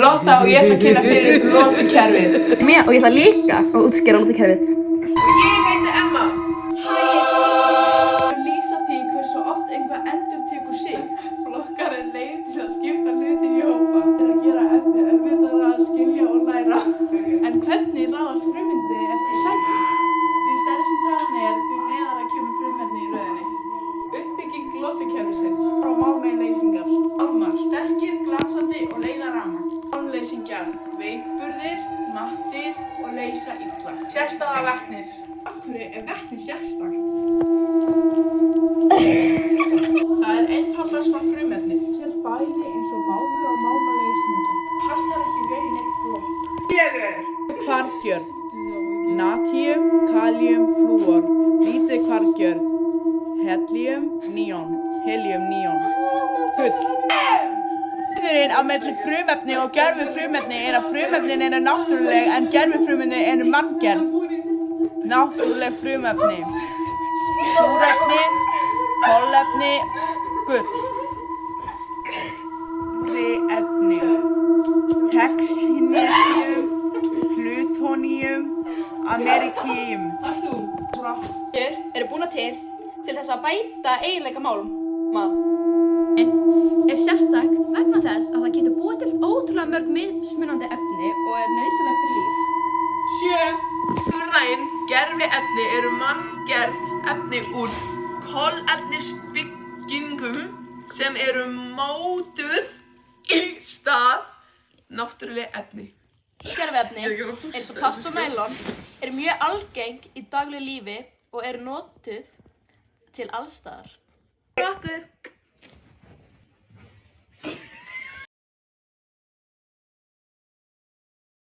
Lotta og ég ætla að kynna fyrir lotukerfið. Og ég ætla líka að útskýra lotukerfið. Og ég heiti Emma. Hæ. Lýsa því hversu oft einhver endurtekur sig. Flokkar er leið til að skipta hluti í hópa. Það er að gera efni auðveldara að skilja og læra. En hvernig raðast frummyndinni eftir sæti? Því stærri sem talan er, því neðara kemur frumefni í röðinni. Uppbygging lotukerfisins frá málmeinleysingar. Málmar, sterkir, glansandi og leiða rafmagn. Málmleysingjar, veikburðir, mattir og leysa illa. Sérstaða vetnis. Af hverju er vetni sérstakt? Það er einfaldasta frumefnið. Sér bæði eins og málmur og málmaleysingi. Passar ekki veginn eitt blokk. 4. Hvarfgjörn. Natíum, kalíum, flúor. Lítið hvarfgjörn. Helium, níon. Helium, níon. Gull. Munurinn á milli frumefni og gervifrumefni er að frumefnin eru náttúruleg en gervifrumefni eru manngerð. Náttúruleg frumefni. Súrefni, kolefni, gull. Efni. Textinium, plútóníum, amerikíum. Eru búnar til þess að bæta eiginleika málma. Er sérstakt vegna þess að það getur búið til ótrúlega mörg mismunandi efni og er nauðsynlegt fyrir líf. 7. Umræn gerviefni eru manngerð efni úr kolefnisbyggingum sem eru mótuð í stað náttúruleg efni. Gerviefni eins og plast og nælon eru mjög algeng í daglegu lífi og eru notuð til alls staðar. Okkur